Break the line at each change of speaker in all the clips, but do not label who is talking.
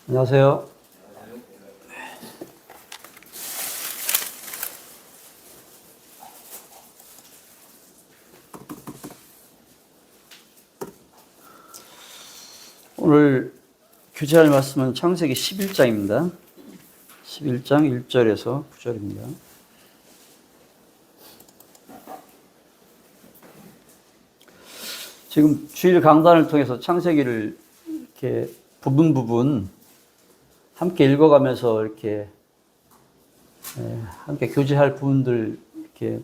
안녕하세요. 오늘 교제할 말씀은 창세기 11장입니다. 11장 1절에서 9절입니다. 지금 주일 강단을 통해서 창세기를 이렇게 부분 함께 읽어가면서 이렇게 함께 교제할 부분들 이렇게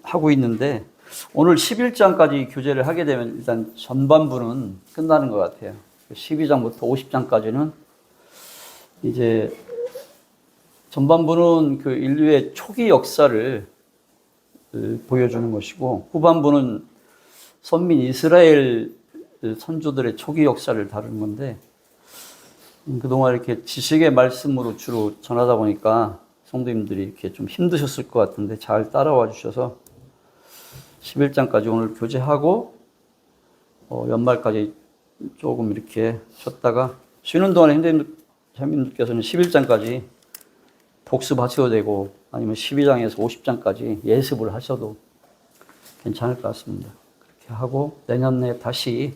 하고 있는데, 오늘 11장까지 교제를 하게 되면 일단 전반부는 끝나는 것 같아요. 12장부터 50장까지는 이제 전반부는 그 인류의 초기 역사를 보여주는 것이고, 후반부는 선민 이스라엘 선조들의 초기 역사를 다루는 건데, 그동안 이렇게 지식의 말씀으로 주로 전하다 보니까 성도님들이 이렇게 좀 힘드셨을 것 같은데 잘 따라와 주셔서 11장까지 오늘 교제하고 연말까지 조금 이렇게 쉬었다가, 쉬는 동안에 형님들께서는 11장까지 복습하셔도 되고 아니면 12장에서 50장까지 예습을 하셔도 괜찮을 것 같습니다. 그렇게 하고 내년에 다시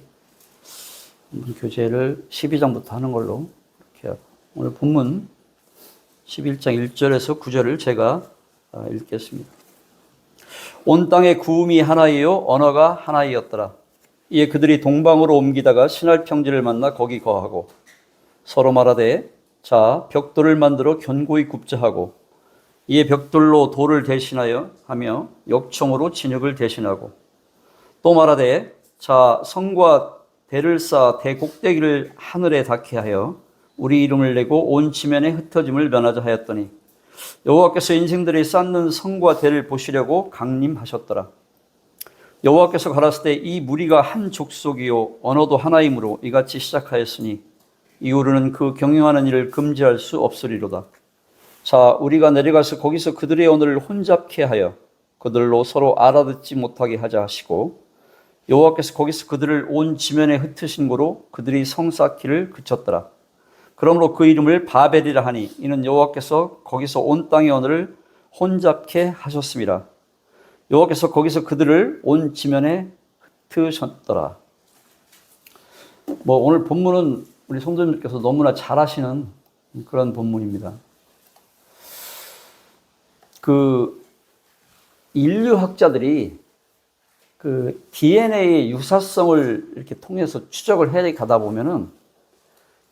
교제를 12장부터 하는 걸로 이렇게 하고, 오늘 본문 11장 1절에서 9절을 제가 읽겠습니다. 온 땅의 구음이 하나이요 언어가 하나이었더라. 이에 그들이 동방으로 옮기다가 신할 평지를 만나 거기 거하고 서로 말하되, 자 벽돌을 만들어 견고히 굽자 하고, 이에 벽돌로 돌을 대신하여 하며 역청으로 진흙을 대신하고, 또 말하되, 자 성과 대를 쌓아 대 꼭대기를 하늘에 닿게 하여 우리 이름을 내고 온 지면에 흩어짐을 면하자 하였더니, 여호와께서 인생들이 쌓는 성과 대를 보시려고 강림하셨더라. 여호와께서 가라사대, 이 무리가 한 족속이요 언어도 하나이므로 이같이 시작하였으니 이후로는 그 경영하는 일을 금지할 수 없으리로다. 자 우리가 내려가서 거기서 그들의 언어를 혼잡케 하여 그들로 서로 알아듣지 못하게 하자 하시고, 여호와께서 거기서 그들을 온 지면에 흩으신 고로 그들이 성 쌓기를 그쳤더라. 그러므로 그 이름을 바벨이라 하니 이는 여호와께서 거기서 온 땅의 언어를 혼잡케 하셨음이라. 여호와께서 거기서 그들을 온 지면에 흩으셨더라. 오늘 본문은 우리 성도님들께서 너무나 잘 아시는 그런 본문입니다. 그 인류학자들이 그 DNA 유사성을 이렇게 통해서 추적을 해 가다 보면은,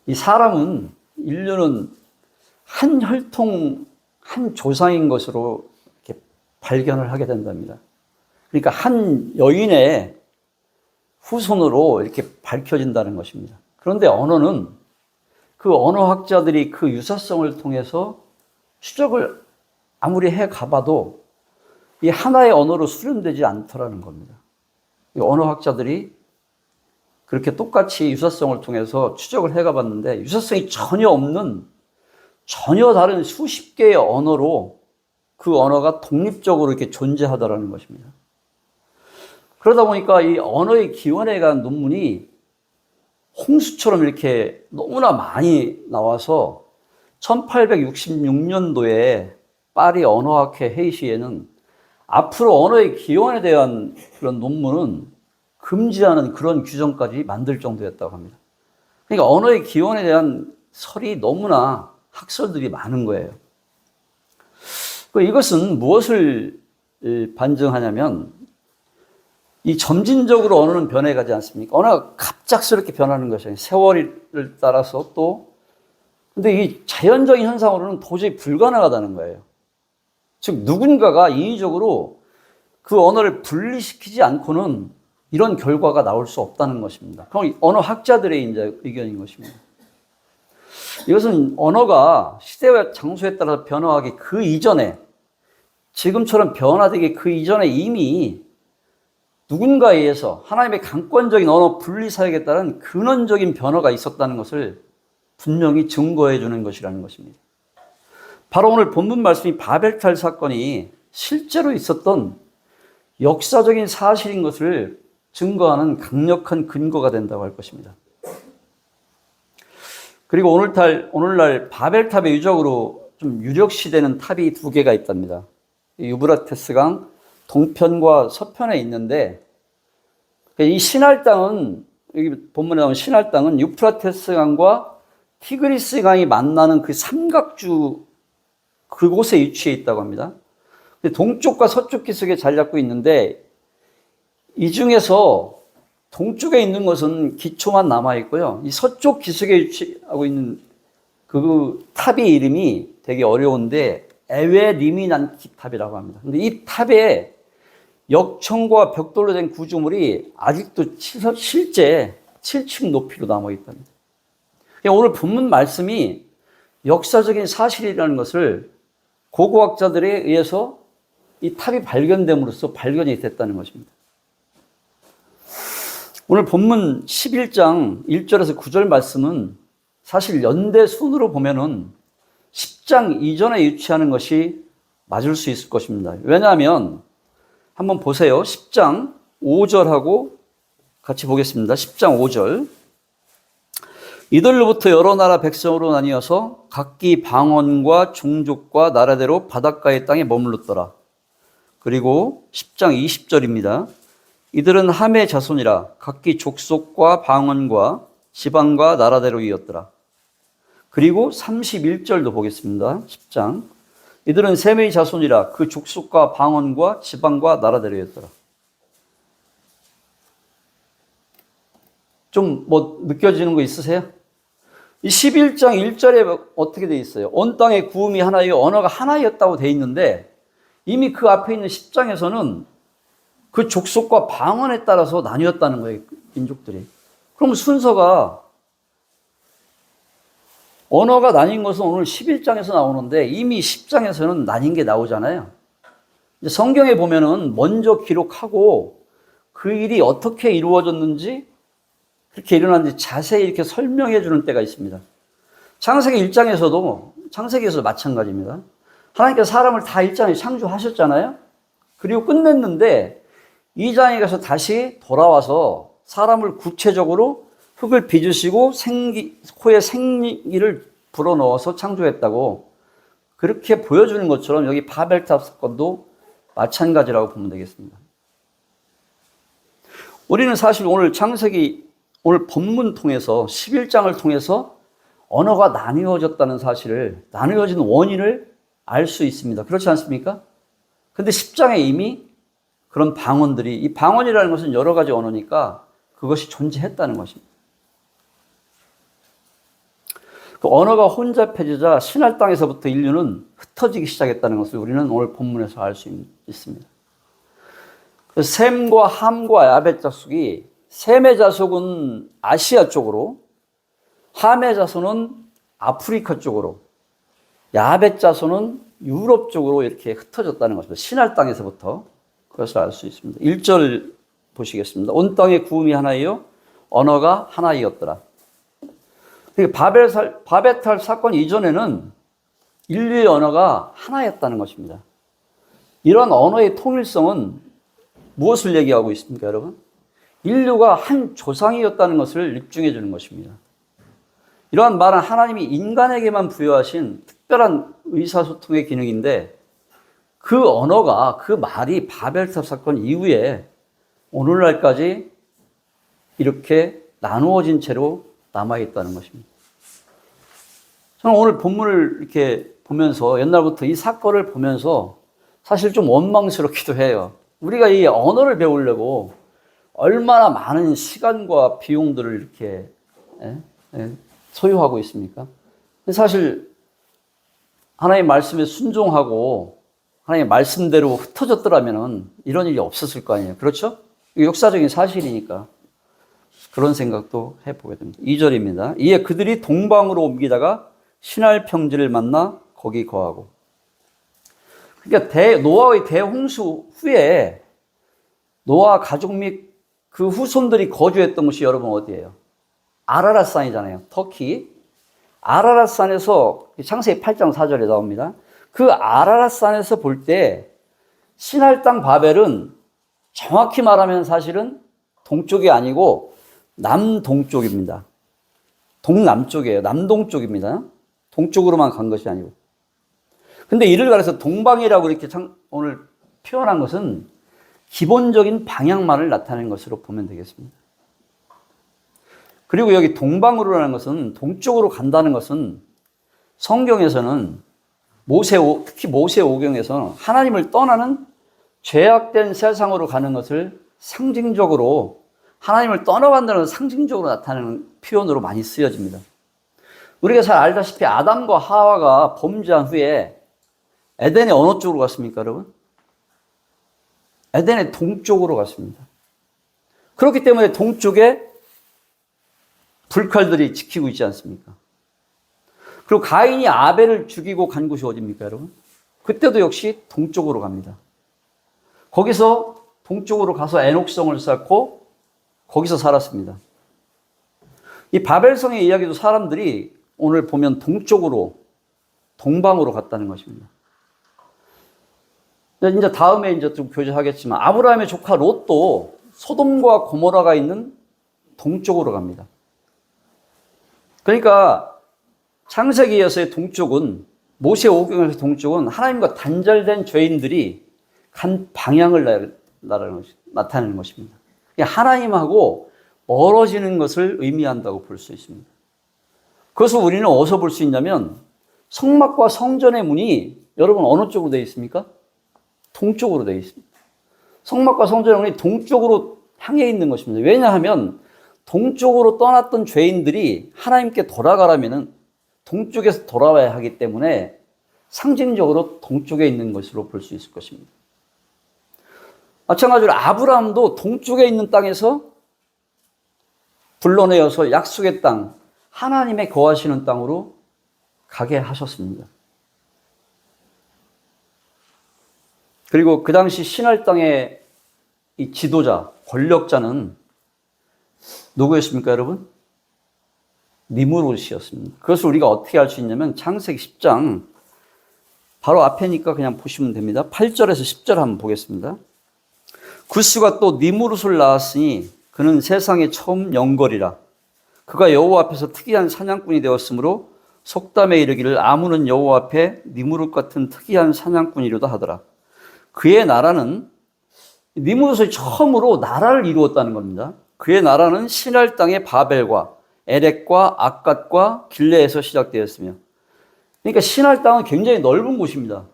이 사람은, 인류는 한 혈통, 한 조상인 것으로 이렇게 발견을 하게 된답니다. 그러니까 한 여인의 후손으로 이렇게 밝혀진다는 것입니다. 그런데 언어는 그 언어학자들이 그 유사성을 통해서 추적을 아무리 해 가봐도 이 하나의 언어로 수렴되지 않더라는 겁니다. 이 언어학자들이 그렇게 똑같이 유사성을 통해서 추적을 해 가봤는데 유사성이 전혀 없는, 전혀 다른 수십 개의 언어로 그 언어가 독립적으로 이렇게 존재하더라는 것입니다. 그러다 보니까 이 언어의 기원에 관한 논문이 홍수처럼 이렇게 너무나 많이 나와서 1866년도에 파리 언어학회 회의시에는 앞으로 언어의 기원에 대한 그런 논문은 금지하는 그런 규정까지 만들 정도였다고 합니다. 그러니까 언어의 기원에 대한 설이 너무나 학설들이 많은 거예요. 이것은 무엇을 반증하냐면, 이 점진적으로 언어는 변해가지 않습니까? 언어가 갑작스럽게 변하는 것이에요. 세월을 따라서 또. 근데 이 자연적인 현상으로는 도저히 불가능하다는 거예요. 즉 누군가가 인위적으로 그 언어를 분리시키지 않고는 이런 결과가 나올 수 없다는 것입니다. 그럼 언어학자들의 이제 의견인 것입니다. 이것은 언어가 시대와 장소에 따라 변화하기 그 이전에, 지금처럼 변화되기 그 이전에 이미 누군가에 의해서 하나님의 강권적인 언어 분리 사역에 따른 근원적인 변화가 있었다는 것을 분명히 증거해 주는 것이라는 것입니다. 바로 오늘 본문 말씀이 바벨탈 사건이 실제로 있었던 역사적인 사실인 것을 증거하는 강력한 근거가 된다고 할 것입니다. 그리고 오늘날 바벨탑의 유적으로 좀 유력시되는 탑이 두 개가 있답니다. 유브라테스강 동편과 서편에 있는데, 이 시날 땅은, 여기 본문에 나온 시날 땅은 유프라테스 강과 티그리스 강이 만나는 그 삼각주 그곳에 위치해 있다고 합니다. 동쪽과 서쪽 기슭에 자리 잡고 있는데, 이 중에서 동쪽에 있는 것은 기초만 남아 있고요. 이 서쪽 기슭에 위치하고 있는 그 탑의 이름이 되게 어려운데 에웨리미난키 탑이라고 합니다. 근데 이 탑에 역청과 벽돌로 된 구조물이 아직도 실제 7층 높이로 남아 있답니다. 오늘 본문 말씀이 역사적인 사실이라는 것을 고고학자들에 의해서 이 탑이 발견됨으로써 발견이 됐다는 것입니다. 오늘 본문 11장 1절에서 9절 말씀은 사실 연대 순으로 보면은 10장 이전에 위치하는 것이 맞을 수 있을 것입니다. 왜냐하면 한번 보세요. 10장 5절하고 같이 보겠습니다. 10장 5절. 이들로부터 여러 나라 백성으로 나뉘어서 각기 방언과 종족과 나라대로 바닷가의 땅에 머물렀더라. 그리고 10장 20절입니다. 이들은 함의 자손이라 각기 족속과 방언과 지방과 나라대로이었더라. 그리고 31절도 보겠습니다. 10장. 이들은 셈의 자손이라 그 족속과 방언과 지방과 나라대로였더라. 좀 느껴지는 거 있으세요? 이 11장 1절에 어떻게 돼 있어요? 온 땅의 구음이 하나이요 언어가 하나였다고 돼 있는데 이미 그 앞에 있는 10장에서는 그 족속과 방언에 따라서 나뉘었다는 거예요, 민족들이. 그럼 순서가 언어가 나뉜 것은 오늘 11장에서 나오는데 이미 10장에서는 나뉜 게 나오잖아요. 이제 성경에 보면은 먼저 기록하고 그 일이 어떻게 이루어졌는지 그렇게 일어났는지 자세히 이렇게 설명해 주는 때가 있습니다. 창세기 1장에서도 마찬가지입니다. 하나님께서 사람을 다 1장에 창조하셨잖아요. 그리고 끝냈는데 2장에 가서 다시 돌아와서 사람을 구체적으로 흙을 빚으시고 코에 생기를 불어넣어서 창조했다고 그렇게 보여주는 것처럼 여기 바벨탑 사건도 마찬가지라고 보면 되겠습니다. 우리는 사실 오늘 본문 통해서 11장을 통해서 언어가 나뉘어졌다는 사실을, 나뉘어진 원인을 알 수 있습니다. 그렇지 않습니까? 근데 10장에 이미 그런 방언들이, 이 방언이라는 것은 여러 가지 언어니까 그것이 존재했다는 것입니다. 그 언어가 혼잡해지자 신할 땅에서부터 인류는 흩어지기 시작했다는 것을 우리는 오늘 본문에서 알 수 있습니다. 셈과 함과 야벳 자손이, 셈의 자손은 아시아 쪽으로, 함의 자손은 아프리카 쪽으로, 야벳 자손은 유럽 쪽으로 이렇게 흩어졌다는 것입니다. 신할 땅에서부터 그것을 알 수 있습니다. 1절 보시겠습니다. 온 땅의 구음이 하나이요 언어가 하나이었더라. 바벨탑 사건 이전에는 인류의 언어가 하나였다는 것입니다. 이런 언어의 통일성은 무엇을 얘기하고 있습니까, 여러분? 인류가 한 조상이었다는 것을 입증해 주는 것입니다. 이러한 말은 하나님이 인간에게만 부여하신 특별한 의사소통의 기능인데 그 언어가, 그 말이 바벨탑 사건 이후에 오늘날까지 이렇게 나누어진 채로 남아있다는 것입니다. 저는 오늘 본문을 이렇게 보면서 옛날부터 이 사건을 보면서 사실 좀 원망스럽기도 해요. 우리가 이 언어를 배우려고 얼마나 많은 시간과 비용들을 이렇게 소유하고 있습니까? 사실 하나님의 말씀에 순종하고 하나님의 말씀대로 흩어졌더라면 이런 일이 없었을 거 아니에요. 그렇죠? 역사적인 사실이니까 그런 생각도 해보게 됩니다. 2절입니다. 이에 그들이 동방으로 옮기다가 신할 평지를 만나 거기 거하고. 그러니까 노아의 대홍수 후에 노아 가족 및 그 후손들이 거주했던 곳이 여러분 어디예요? 아라랏산이잖아요. 터키. 아라랏산에서 창세기 8장 4절에 나옵니다. 그 아라랏산에서 볼 때 신할 땅 바벨은 정확히 말하면 사실은 동쪽이 아니고 남동쪽입니다. 동남쪽이에요. 남동쪽입니다. 동쪽으로만 간 것이 아니고. 근데 이를 가려서 동방이라고 이렇게 오늘 표현한 것은 기본적인 방향만을 나타내는 것으로 보면 되겠습니다. 그리고 여기 동방으로라는 것은, 동쪽으로 간다는 것은 성경에서는 특히 모세오경에서 하나님을 떠나는 죄악된 세상으로 가는 것을 상징적으로, 하나님을 떠나간다는 상징적으로 나타내는 표현으로 많이 쓰여집니다. 우리가 잘 알다시피 아담과 하와가 범죄한 후에 에덴의 어느 쪽으로 갔습니까, 여러분? 에덴의 동쪽으로 갔습니다. 그렇기 때문에 동쪽에 불칼들이 지키고 있지 않습니까? 그리고 가인이 아벨을 죽이고 간 곳이 어디입니까, 여러분? 그때도 역시 동쪽으로 갑니다. 거기서 동쪽으로 가서 에녹성을 쌓고 거기서 살았습니다. 이 바벨성의 이야기도 사람들이 오늘 보면 동쪽으로, 동방으로 갔다는 것입니다. 이제 다음에 이제 좀 교제하겠지만 아브라함의 조카 롯도 소돔과 고모라가 있는 동쪽으로 갑니다. 그러니까 창세기에서의 동쪽은, 모세오경에서의 동쪽은 하나님과 단절된 죄인들이 간 방향을 나타내는 것입니다. 하나님하고 멀어지는 것을 의미한다고 볼 수 있습니다. 그것을 우리는 어디서 볼 수 있냐면 성막과 성전의 문이 여러분 어느 쪽으로 되어 있습니까? 동쪽으로 되어 있습니다. 성막과 성전의 문이 동쪽으로 향해 있는 것입니다. 왜냐하면 동쪽으로 떠났던 죄인들이 하나님께 돌아가려면 동쪽에서 돌아와야 하기 때문에 상징적으로 동쪽에 있는 것으로 볼 수 있을 것입니다. 마찬가지로 아브라함도 동쪽에 있는 땅에서 불러내어서 약속의 땅, 하나님의 거하시는 땅으로 가게 하셨습니다. 그리고 그 당시 시날 땅의 이 지도자, 권력자는 누구였습니까, 여러분? 니므롯이었습니다. 그것을 우리가 어떻게 알 수 있냐면 창세기 10장 바로 앞에니까 그냥 보시면 됩니다. 8절에서 10절 한번 보겠습니다. 구스가 또 니므롯을 낳았으니 그는 세상에 처음 영걸이라. 그가 여호와 앞에서 특이한 사냥꾼이 되었으므로 속담에 이르기를 아무는 여호와 앞에 니므롯 같은 특이한 사냥꾼이로다 하더라. 그의 나라는, 니므롯이 처음으로 나라를 이루었다는 겁니다. 그의 나라는 시날 땅의 바벨과 에렉과 악갓과 길레에서 시작되었으며, 그러니까 시날 땅은 굉장히 넓은 곳입니다.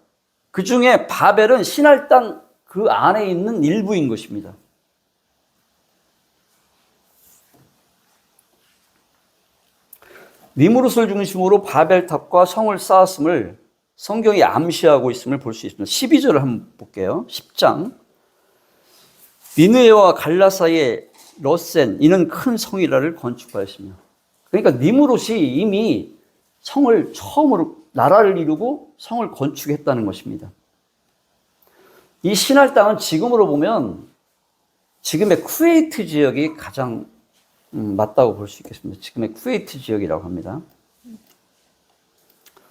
그 중에 바벨은 시날 땅 그 안에 있는 일부인 것입니다. 니므롯을 중심으로 바벨탑과 성을 쌓았음을 성경이 암시하고 있음을 볼 수 있습니다. 12절을 한번 볼게요. 10장. 니느웨와 갈라 사이에 러센, 이는 큰 성이라를 건축하였으며. 그러니까 니므롯이 이미 성을 처음으로, 나라를 이루고 성을 건축했다는 것입니다. 이 시날 땅은 지금으로 보면 지금의 쿠웨이트 지역이 가장 맞다고 볼 수 있겠습니다. 지금의 쿠웨이트 지역이라고 합니다.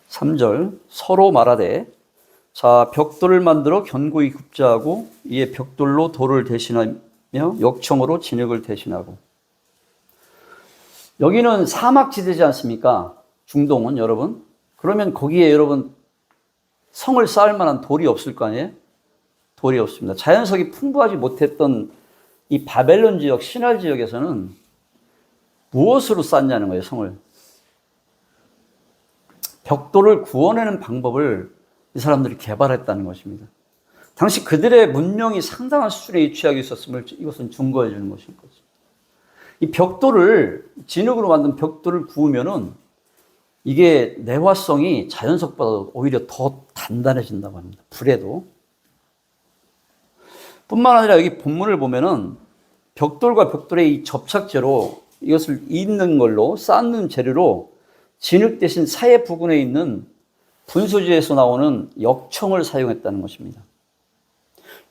3절. 서로 말하되 자 벽돌을 만들어 견고히 굽자하고 이에 벽돌로 돌을 대신하며 역청으로 진흙을 대신하고. 여기는 사막지대지 않습니까? 중동은 여러분. 그러면 거기에 여러분 성을 쌓을 만한 돌이 없을 거 아니에요? 돌이 없습니다. 자연석이 풍부하지 못했던 이 바벨론 지역, 시날 지역에서는 무엇으로 쌓냐는 거예요, 성을. 벽돌을 구워내는 방법을 이 사람들이 개발했다는 것입니다. 당시 그들의 문명이 상당한 수준의 취약이 있었음을 이것은 증거해 주는 것인 거죠. 이 벽돌을, 진흙으로 만든 벽돌을 구우면은 이게 내화성이 자연석보다 오히려 더 단단해진다고 합니다. 불에도. 뿐만 아니라 여기 본문을 보면은 벽돌과 벽돌의 이 접착제로 이것을 잇는 걸로, 쌓는 재료로 진흙 대신 사해 부근에 있는 분수지에서 나오는 역청을 사용했다는 것입니다.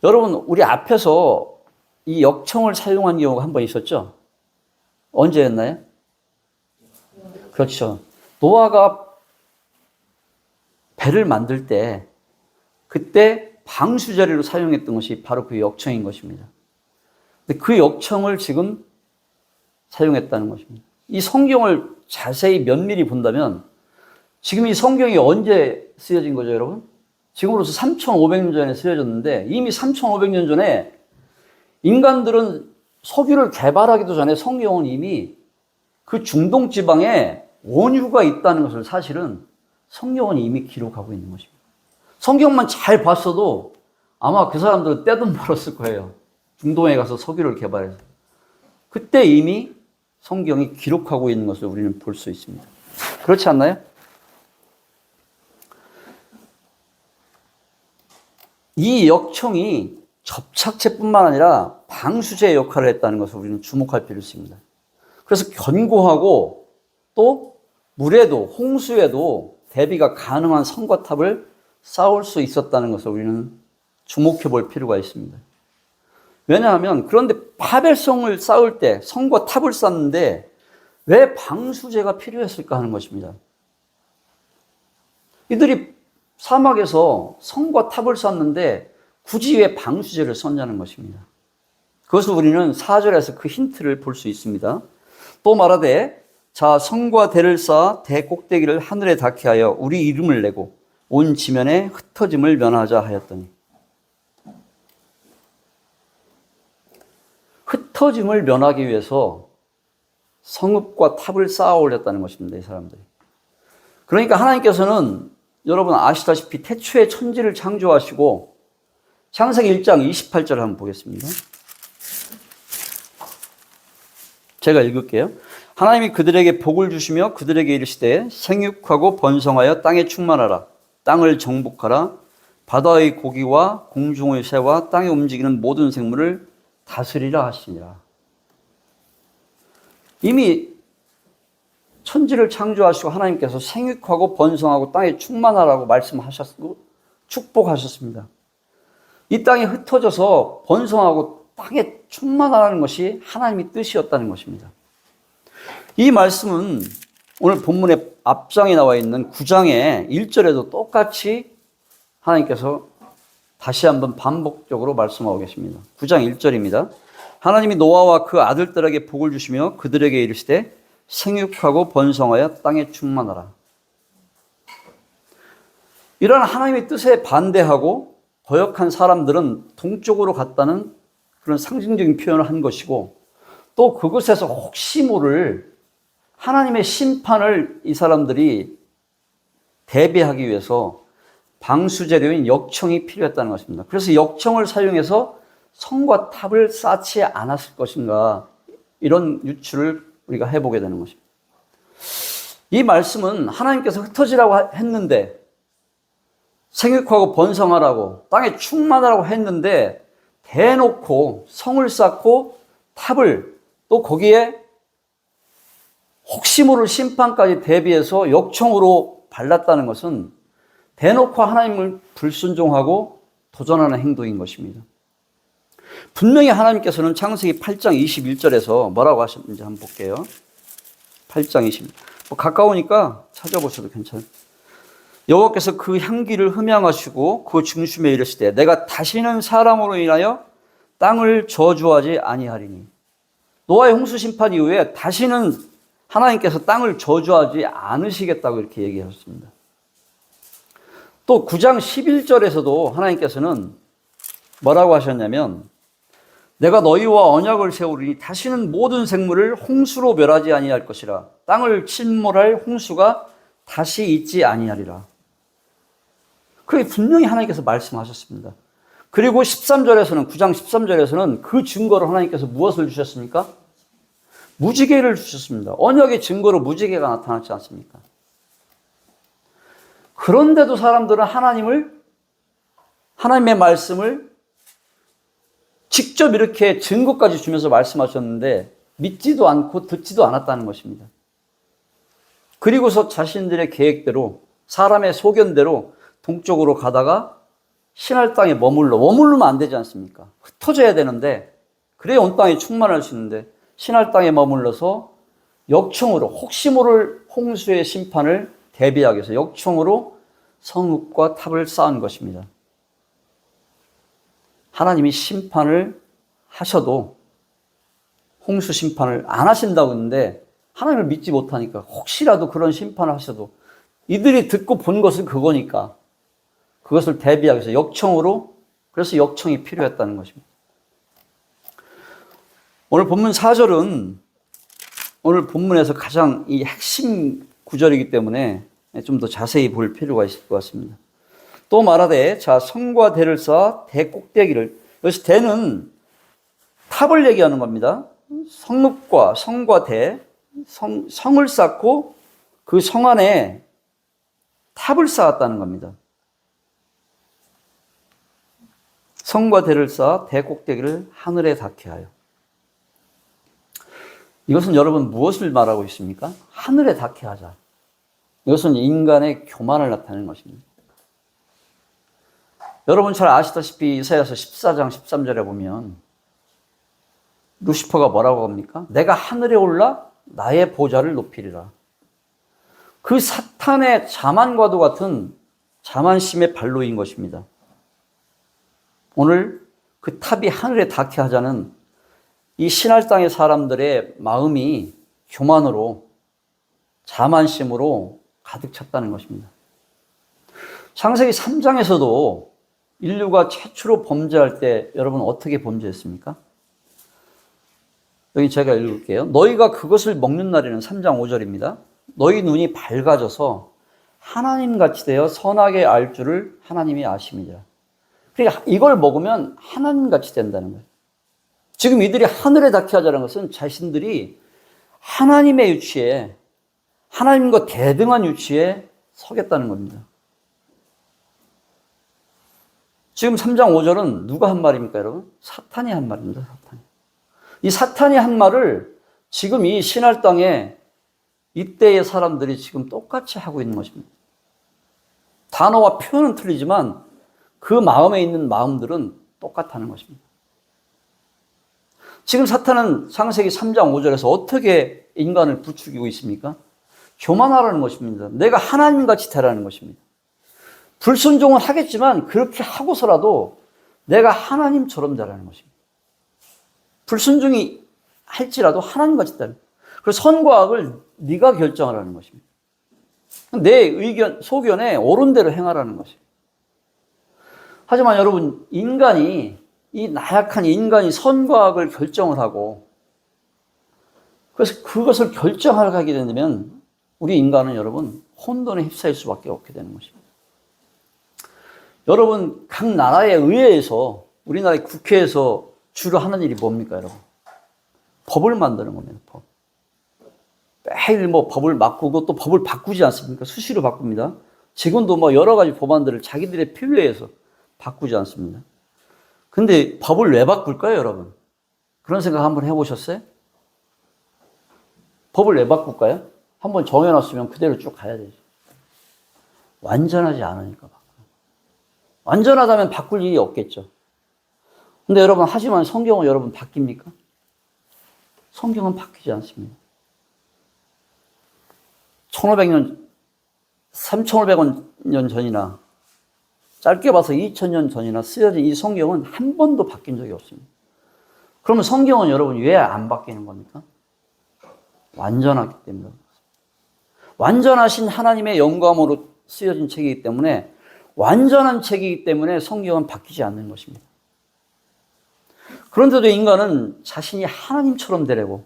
여러분, 우리 앞에서 이 역청을 사용한 경우가 한 번 있었죠? 언제였나요? 그렇죠. 노아가 배를 만들 때 그때 방수 자리로 사용했던 것이 바로 그 역청인 것입니다. 근데 그 역청을 지금 사용했다는 것입니다. 이 성경을 자세히 면밀히 본다면 지금 이 성경이 언제 쓰여진 거죠, 여러분? 지금으로서 3,500년 전에 쓰여졌는데 이미 3,500년 전에 인간들은 석유를 개발하기도 전에 성경은 이미 그 중동 지방에 원유가 있다는 것을 사실은 성경은 이미 기록하고 있는 것입니다. 성경만 잘 봤어도 아마 그 사람들은 떼돈 벌었을 거예요. 중동에 가서 석유를 개발해서. 그때 이미 성경이 기록하고 있는 것을 우리는 볼 수 있습니다. 그렇지 않나요? 이 역청이 접착제뿐만 아니라 방수제 역할을 했다는 것을 우리는 주목할 필요가 있습니다. 그래서 견고하고 또 물에도 홍수에도 대비가 가능한 성과 탑을 쌓을 수 있었다는 것을 우리는 주목해 볼 필요가 있습니다. 왜냐하면 그런데 바벨성을 쌓을 때 성과 탑을 쌓는데 왜 방수제가 필요했을까 하는 것입니다. 이들이 사막에서 성과 탑을 쌓는데 굳이 왜 방수제를 썼냐는 것입니다. 그것을 우리는 4절에서 그 힌트를 볼 수 있습니다. 또 말하되 자 성과 대를 쌓아 대 꼭대기를 하늘에 닿게 하여 우리 이름을 내고 온 지면에 흩어짐을 면하자 하였더니 흩어짐을 면하기 위해서 성읍과 탑을 쌓아 올렸다는 것입니다. 이 사람들이. 그러니까 하나님께서는 여러분 아시다시피 태초에 천지를 창조하시고 창세기 1장 28절을 한번 보겠습니다. 제가 읽을게요. 하나님이 그들에게 복을 주시며 그들에게 이르시되 생육하고 번성하여 땅에 충만하라. 땅을 정복하라. 바다의 고기와 공중의 새와 땅에 움직이는 모든 생물을 다스리라 하시니라. 이미 천지를 창조하시고 하나님께서 생육하고 번성하고 땅에 충만하라고 말씀하셨고 축복하셨습니다. 이 땅이 흩어져서 번성하고 땅에 충만하라는 것이 하나님의 뜻이었다는 것입니다. 이 말씀은 오늘 본문의 앞장에 나와 있는 9장의 1절에도 똑같이 하나님께서 다시 한번 반복적으로 말씀하고 계십니다. 9장 1절입니다. 하나님이 노아와 그 아들들에게 복을 주시며 그들에게 이르시되 생육하고 번성하여 땅에 충만하라. 이런 하나님의 뜻에 반대하고 거역한 사람들은 동쪽으로 갔다는 그런 상징적인 표현을 한 것이고 또 그것에서 혹시 모를 하나님의 심판을 이 사람들이 대비하기 위해서 방수재료인 역청이 필요했다는 것입니다. 그래서 역청을 사용해서 성과 탑을 쌓지 않았을 것인가 이런 유추를 우리가 해보게 되는 것입니다. 이 말씀은 하나님께서 흩어지라고 했는데 생육하고 번성하라고 땅에 충만하라고 했는데 대놓고 성을 쌓고 탑을 또 거기에 혹시 모를 심판까지 대비해서 역청으로 발랐다는 것은 대놓고 하나님을 불순종하고 도전하는 행동인 것입니다. 분명히 하나님께서는 창세기 8장 21절에서 뭐라고 하셨는지 한번 볼게요. 8장 21절. 가까우니까 찾아보셔도 괜찮아요. 여호와께서 그 향기를 흠양하시고 그 중심에 이르시되 내가 다시는 사람으로 인하여 땅을 저주하지 아니하리니. 노아의 홍수 심판 이후에 다시는 하나님께서 땅을 저주하지 않으시겠다고 이렇게 얘기하셨습니다. 또 9장 11절에서도 하나님께서는 뭐라고 하셨냐면 내가 너희와 언약을 세우리니 다시는 모든 생물을 홍수로 멸하지 아니할 것이라. 땅을 침몰할 홍수가 다시 있지 아니하리라. 그렇게 분명히 하나님께서 말씀하셨습니다. 그리고 13절에서는 9장 13절에서는 그 증거로 하나님께서 무엇을 주셨습니까? 무지개를 주셨습니다. 언약의 증거로 무지개가 나타났지 않습니까? 그런데도 사람들은 하나님의 말씀을 직접 이렇게 증거까지 주면서 말씀하셨는데 믿지도 않고 듣지도 않았다는 것입니다. 그리고서 자신들의 계획대로 사람의 소견대로 동쪽으로 가다가 신할 땅에 머물르면 안 되지 않습니까? 흩어져야 되는데 그래야 온 땅이 충만할 수 있는데 신할 땅에 머물러서 역청으로 혹시 모를 홍수의 심판을 대비하기 위해서 역청으로 성읍과 탑을 쌓은 것입니다. 하나님이 심판을 하셔도 홍수 심판을 안 하신다고 했는데 하나님을 믿지 못하니까 혹시라도 그런 심판을 하셔도 이들이 듣고 본 것은 그거니까 그것을 대비하기 위해서 역청으로, 그래서 역청이 필요했다는 것입니다. 오늘 본문 4절은 오늘 본문에서 가장 이 핵심 구절이기 때문에 좀 더 자세히 볼 필요가 있을 것 같습니다. 또 말하되 자 성과 대를 쌓아 대 꼭대기를, 여기서 대는 탑을 얘기하는 겁니다. 성읍과 성과 대, 성을 쌓고 그 성 안에 탑을 쌓았다는 겁니다. 성과 대를 쌓아 대 꼭대기를 하늘에 닿게 하여. 이것은 여러분 무엇을 말하고 있습니까? 하늘에 닿게 하자. 이것은 인간의 교만을 나타내는 것입니다. 여러분 잘 아시다시피 이사야서 14장 13절에 보면 루시퍼가 뭐라고 합니까? 내가 하늘에 올라 나의 보좌를 높이리라. 그 사탄의 자만과도 같은 자만심의 발로인 것입니다. 오늘 그 탑이 하늘에 닿게 하자는 이 신할 땅의 사람들의 마음이 교만으로, 자만심으로 가득 찼다는 것입니다. 창세기 3장에서도 인류가 최초로 범죄할 때 여러분 어떻게 범죄했습니까? 여기 제가 읽을게요. 너희가 그것을 먹는 날에는 3장 5절입니다. 너희 눈이 밝아져서 하나님같이 되어 선하게 알 줄을 하나님이 아심이라. 그러니까 이걸 먹으면 하나님같이 된다는 거예요. 지금 이들이 하늘에 닿게 하자는 것은 자신들이 하나님의 위치에, 하나님과 대등한 위치에 서겠다는 겁니다. 지금 3장 5절은 누가 한 말입니까, 여러분? 사탄이 한 말입니다, 사탄이. 이 사탄이 한 말을 지금 이 신할 땅에 이때의 사람들이 지금 똑같이 하고 있는 것입니다. 단어와 표현은 틀리지만 그 마음에 있는 마음들은 똑같다는 것입니다. 지금 사탄은 창세기 3장 5절에서 어떻게 인간을 부추기고 있습니까? 교만하라는 것입니다. 내가 하나님같이 되라는 것입니다. 불순종은 하겠지만 그렇게 하고서라도 내가 하나님처럼 되라는 것입니다. 불순종이 할지라도 하나님같이 되라. 그래서 선과 악을 네가 결정하라는 것입니다. 내 의견, 소견에 옳은 대로 행하라는 것입니다. 하지만 여러분, 인간이, 이 나약한 인간이 선과 악을 결정을 하고, 그래서 그것을 결정하게 되면 우리 인간은 여러분 혼돈에 휩싸일 수밖에 없게 되는 것입니다. 여러분, 각 나라의 의회에서, 우리나라의 국회에서 주로 하는 일이 뭡니까, 여러분? 법을 만드는 겁니다, 법. 매일 법을 바꾸고 또 법을 바꾸지 않습니까? 수시로 바꿉니다. 지금도 여러 가지 법안들을 자기들의 필요에 의해서 바꾸지 않습니다. 근데 법을 왜 바꿀까요, 여러분? 그런 생각 한번 해보셨어요? 법을 왜 바꿀까요? 한번 정해놨으면 그대로 쭉 가야 되죠. 완전하지 않으니까 바꿔요. 완전하다면 바꿀 일이 없겠죠. 근데 여러분, 하지만 성경은 여러분 바뀝니까? 성경은 바뀌지 않습니다. 1500년, 3500년 전이나 짧게 봐서 2000년 전이나 쓰여진 이 성경은 한 번도 바뀐 적이 없습니다. 그러면 성경은 여러분 왜 안 바뀌는 겁니까? 완전하기 때문에. 완전하신 하나님의 영감으로 쓰여진 책이기 때문에, 완전한 책이기 때문에 성경은 바뀌지 않는 것입니다. 그런데도 인간은 자신이 하나님처럼 되려고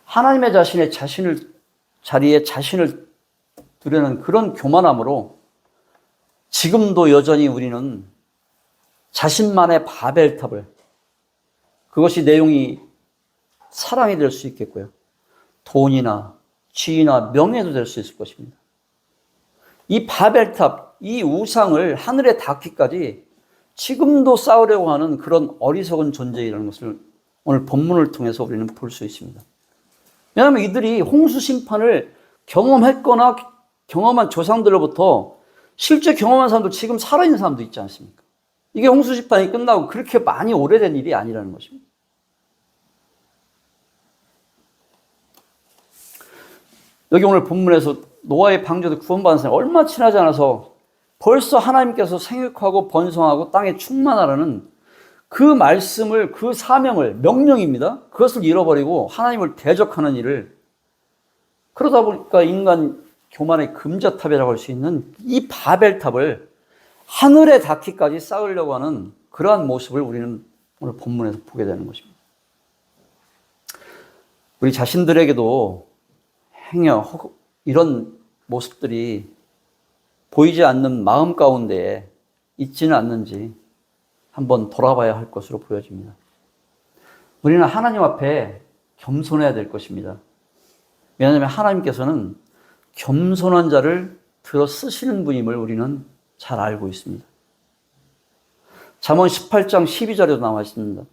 하나님의 자리에 자신을 두려는 그런 교만함으로 지금도 여전히 우리는 자신만의 바벨탑을, 그것이 내용이 사랑이 될 수 있겠고요. 돈이나 지위나 명예도 될 수 있을 것입니다. 이 바벨탑, 이 우상을 하늘에 닿기까지 지금도 싸우려고 하는 그런 어리석은 존재라는 것을 오늘 본문을 통해서 우리는 볼 수 있습니다. 왜냐하면 이들이 홍수 심판을 경험했거나 경험한 조상들로부터 실제 경험한 사람도 지금 살아있는 사람도 있지 않습니까? 이게 홍수 심판이 끝나고 그렇게 많이 오래된 일이 아니라는 것입니다. 여기 오늘 본문에서 노아의 방주에서 구원받은 사람이 얼마 지나지 않아서 벌써 하나님께서 생육하고 번성하고 땅에 충만하라는 그 말씀을, 그 사명을, 명령입니다. 그것을 잃어버리고 하나님을 대적하는 일을 그러다 보니까 인간 교만의 금자탑이라고 할 수 있는 이 바벨탑을 하늘에 닿기까지 쌓으려고 하는 그러한 모습을 우리는 오늘 본문에서 보게 되는 것입니다. 우리 자신들에게도 행여 이런 모습들이 보이지 않는 마음 가운데에 있지는 않는지 한번 돌아봐야 할 것으로 보여집니다. 우리는 하나님 앞에 겸손해야 될 것입니다. 왜냐하면 하나님께서는 겸손한 자를 들어 쓰시는 분임을 우리는 잘 알고 있습니다. 잠언 18장 12절에도 나와 있습니다.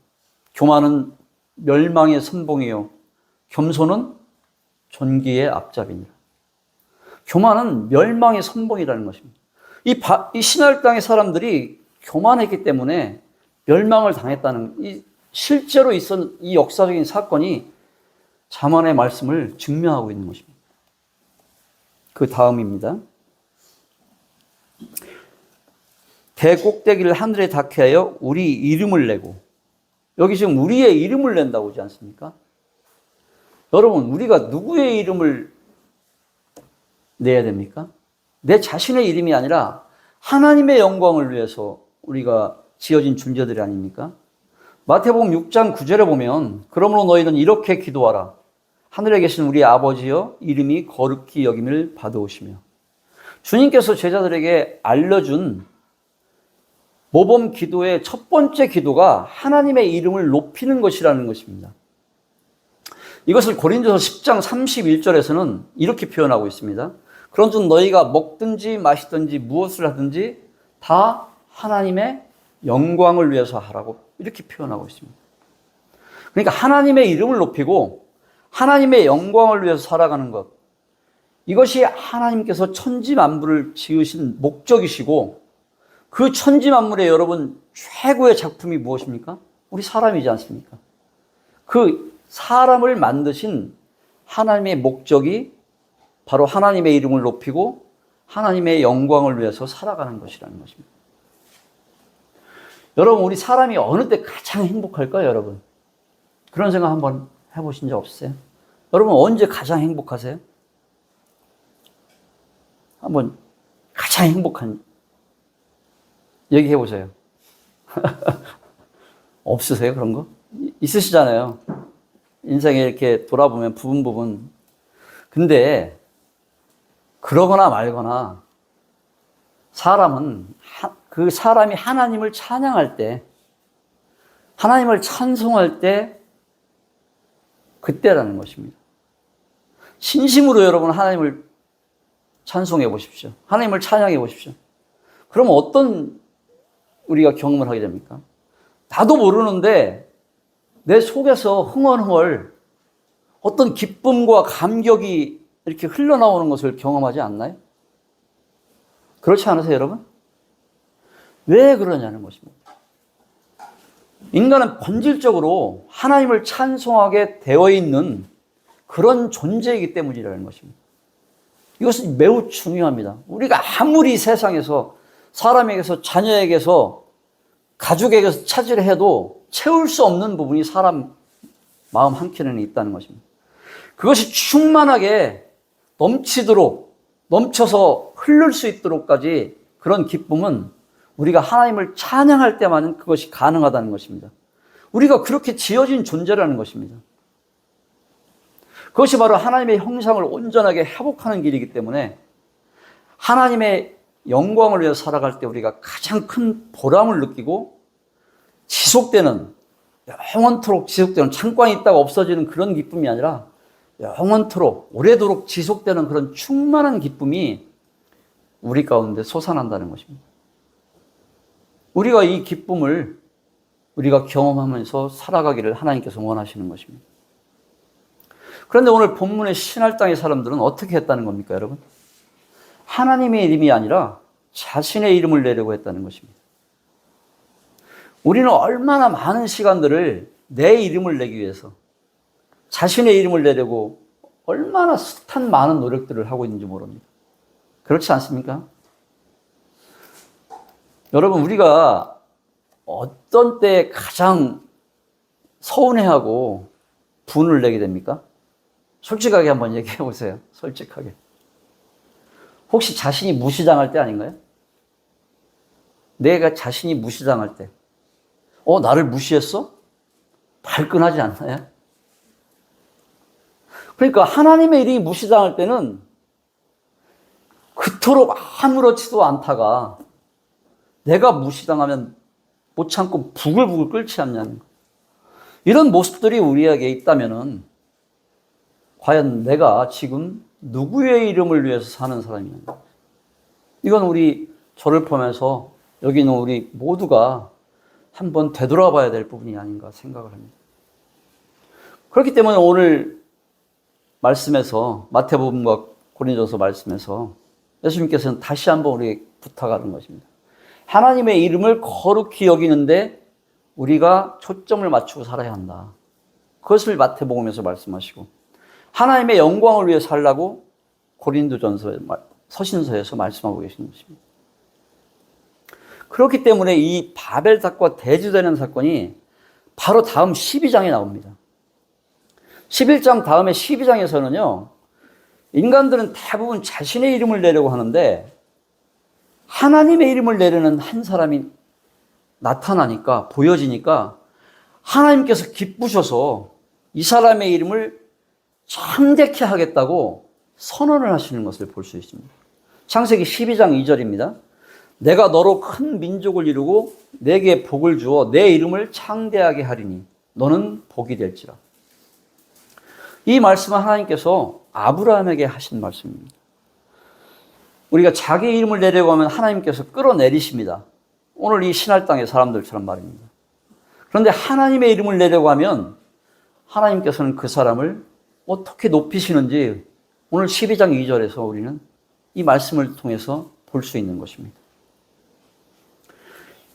교만은 멸망의 선봉이요 겸손은 존귀의 앞잡이니라. 교만은 멸망의 선봉이라는 것입니다. 이 신할 땅의 사람들이 교만했기 때문에 멸망을 당했다는 실제로 있었던 이 역사적인 사건이 잠언의 말씀을 증명하고 있는 것입니다. 그 다음입니다. 대꼭대기를 하늘에 닿게 하여 우리 이름을 내고, 여기 지금 우리의 이름을 낸다고 하지 않습니까? 여러분, 우리가 누구의 이름을 내야 됩니까? 내 자신의 이름이 아니라 하나님의 영광을 위해서 우리가 지어진 존재들이 아닙니까? 마태복음 6장 9절에 보면 그러므로 너희는 이렇게 기도하라. 하늘에 계신 우리 아버지여 이름이 거룩히 여김을 받으시며. 주님께서 제자들에게 알려준 모범 기도의 첫 번째 기도가 하나님의 이름을 높이는 것이라는 것입니다. 이것을 고린도서 10장 31절에서는 이렇게 표현하고 있습니다. 그런즉 너희가 먹든지 마시든지 무엇을 하든지 다 하나님의 영광을 위해서 하라고 이렇게 표현하고 있습니다. 그러니까 하나님의 이름을 높이고 하나님의 영광을 위해서 살아가는 것, 이것이 하나님께서 천지 만물을 지으신 목적이시고, 그 천지 만물의 여러분 최고의 작품이 무엇입니까? 우리 사람이지 않습니까? 그 사람을 만드신 하나님의 목적이 바로 하나님의 이름을 높이고 하나님의 영광을 위해서 살아가는 것이라는 것입니다. 여러분, 우리 사람이 어느 때 가장 행복할까요, 여러분? 그런 생각 한번 해보신 적 없으세요? 여러분, 언제 가장 행복하세요? 한번 가장 행복한 얘기해 보세요. 없으세요, 그런 거? 있으시잖아요. 인생에 이렇게 돌아보면 부분. 근데 그러거나 말거나 사람은 그 사람이 하나님을 찬양할 때, 하나님을 찬송할 때 그때라는 것입니다. 진심으로 여러분 하나님을 찬송해 보십시오. 하나님을 찬양해 보십시오. 그러면 어떤 우리가 경험을 하게 됩니까? 나도 모르는데 내 속에서 흥얼흥얼 어떤 기쁨과 감격이 이렇게 흘러나오는 것을 경험하지 않나요? 그렇지 않으세요, 여러분? 왜 그러냐는 것입니다. 인간은 본질적으로 하나님을 찬송하게 되어 있는 그런 존재이기 때문이라는 것입니다. 이것은 매우 중요합니다. 우리가 아무리 세상에서 사람에게서, 자녀에게서, 가족에게서 차지를 해도 채울 수 없는 부분이 사람 마음 한켠에는 있다는 것입니다. 그것이 충만하게 넘치도록, 넘쳐서 흐를 수 있도록까지 그런 기쁨은 우리가 하나님을 찬양할 때만 그것이 가능하다는 것입니다. 우리가 그렇게 지어진 존재라는 것입니다. 그것이 바로 하나님의 형상을 온전하게 회복하는 길이기 때문에 하나님의 영광을 위해서 살아갈 때 우리가 가장 큰 보람을 느끼고 지속되는, 영원토록 지속되는, 잠깐 있다가 없어지는 그런 기쁨이 아니라 영원토록 오래도록 지속되는 그런 충만한 기쁨이 우리 가운데 솟아난다는 것입니다. 우리가 이 기쁨을 우리가 경험하면서 살아가기를 하나님께서 원하시는 것입니다. 그런데 오늘 본문의 신할 땅의 사람들은 어떻게 했다는 겁니까, 여러분? 하나님의 이름이 아니라 자신의 이름을 내려고 했다는 것입니다. 우리는 얼마나 많은 시간들을 내 이름을 내기 위해서, 자신의 이름을 내려고 얼마나 숱한 많은 노력들을 하고 있는지 모릅니다. 그렇지 않습니까? 여러분, 우리가 어떤 때 가장 서운해하고 분을 내게 됩니까? 솔직하게 한번 얘기해 보세요. 솔직하게. 혹시 자신이 무시당할 때 아닌가요? 내가 자신이 무시당할 때. 나를 무시했어? 발끈하지 않나요? 그러니까 하나님의 이름이 무시당할 때는 그토록 아무렇지도 않다가 내가 무시당하면 못 참고 부글부글 끓지 않냐는 거. 이런 모습들이 우리에게 있다면은 과연 내가 지금 누구의 이름을 위해서 사는 사람이냐. 이건 저를 포함해서 여기 있는 우리 모두가 한번 되돌아봐야 될 부분이 아닌가 생각을 합니다. 그렇기 때문에 오늘 말씀에서 마태복음과 고린도서 말씀에서 예수님께서는 다시 한번 우리에게 부탁하는 것입니다. 하나님의 이름을 거룩히 여기는데 우리가 초점을 맞추고 살아야 한다. 그것을 마태복음에서 말씀하시고 하나님의 영광을 위해 살라고 고린도전서 서신서에서 말씀하고 계시는 것입니다. 그렇기 때문에 이 바벨탑과 대지되는 사건이 바로 다음 12장에 나옵니다. 11장 다음에 12장에서는요. 인간들은 대부분 자신의 이름을 내려고 하는데 하나님의 이름을 내려는 한 사람이 나타나니까 보여지니까 하나님께서 기쁘셔서 이 사람의 이름을 창대케 하겠다고 선언을 하시는 것을 볼 수 있습니다. 창세기 12장 2절입니다. 내가 너로 큰 민족을 이루고 내게 복을 주어 내 이름을 창대하게 하리니 너는 복이 될지라. 이 말씀은 하나님께서 아브라함에게 하신 말씀입니다. 우리가 자기 이름을 내려고 하면 하나님께서 끌어내리십니다. 오늘 이 신할 땅의 사람들처럼 말입니다. 그런데 하나님의 이름을 내려고 하면 하나님께서는 그 사람을 어떻게 높이시는지 오늘 12장 2절에서 우리는 이 말씀을 통해서 볼 수 있는 것입니다.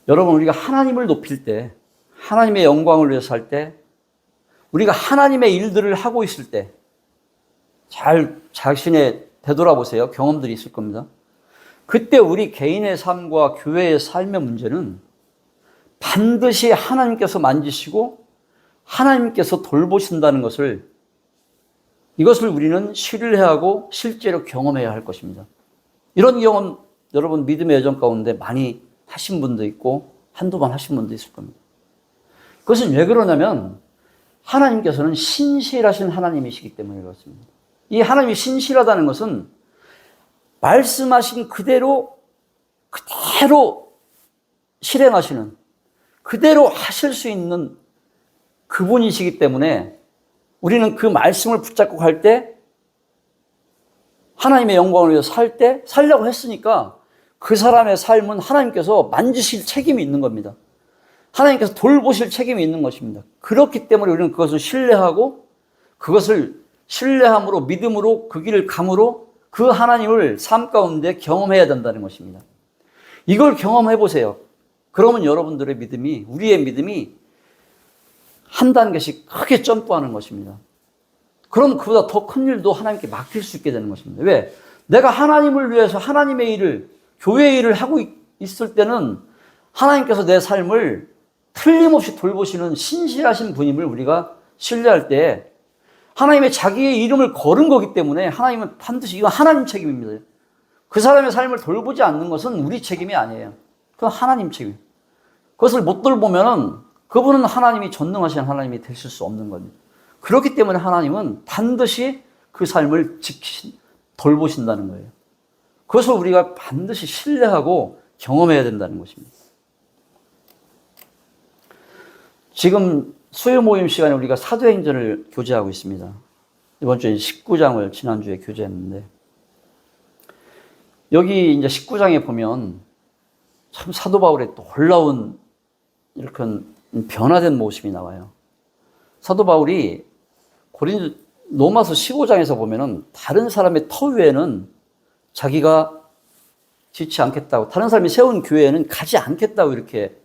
여러분, 우리가 하나님을 높일 때, 하나님의 영광을 위해서 살 때, 우리가 하나님의 일들을 하고 있을 때 잘 자신의 되돌아보세요. 경험들이 있을 겁니다. 그때 우리 개인의 삶과 교회의 삶의 문제는 반드시 하나님께서 만지시고 하나님께서 돌보신다는 이것을 우리는 신뢰하고 실제로 경험해야 할 것입니다. 이런 경험 여러분 믿음의 여정 가운데 많이 하신 분도 있고 한두 번 하신 분도 있을 겁니다. 그것은 왜 그러냐면 하나님께서는 신실하신 하나님이시기 때문에 그렇습니다. 이 하나님이 신실하다는 것은 말씀하신 그대로 실행하시는, 그대로 하실 수 있는 그분이시기 때문에 우리는 그 말씀을 붙잡고 갈 때 하나님의 영광을 위해서 살려고 했으니까 그 사람의 삶은 하나님께서 만지실 책임이 있는 겁니다. 하나님께서 돌보실 책임이 있는 것입니다. 그렇기 때문에 우리는 그것을 신뢰하고 그것을 신뢰함으로 믿음으로 그 길을 감으로 그 하나님을 삶 가운데 경험해야 된다는 것입니다. 이걸 경험해 보세요. 그러면 여러분들의 믿음이, 우리의 믿음이 한 단계씩 크게 점프하는 것입니다. 그럼 그보다 더 큰 일도 하나님께 맡길 수 있게 되는 것입니다. 왜? 내가 하나님을 위해서 하나님의 일을, 교회의 일을 하고 있을 때는 하나님께서 내 삶을 틀림없이 돌보시는 신실하신 분임을 우리가 신뢰할 때 하나님의 자기의 이름을 걸은 거기 때문에 하나님은 반드시 이건 하나님 책임입니다. 그 사람의 삶을 돌보지 않는 것은 우리 책임이 아니에요. 그건 하나님 책임. 그것을 못 돌보면은 그분은 하나님이 전능하신 하나님이 되실 수 없는 겁니다. 그렇기 때문에 하나님은 반드시 그 삶을 돌보신다는 거예요. 그것을 우리가 반드시 신뢰하고 경험해야 된다는 것입니다. 지금 수요 모임 시간에 우리가 사도행전을 교제하고 있습니다. 이번 주에 19장을 지난주에 교제했는데 여기 이제 19장에 보면 참 사도 바울의 놀라운 이렇게 변화된 모습이 나와요. 사도 바울이 로마서 15장에서 보면은 다른 사람의 터 위에는 자기가 짓지 않겠다고, 다른 사람이 세운 교회에는 가지 않겠다고 이렇게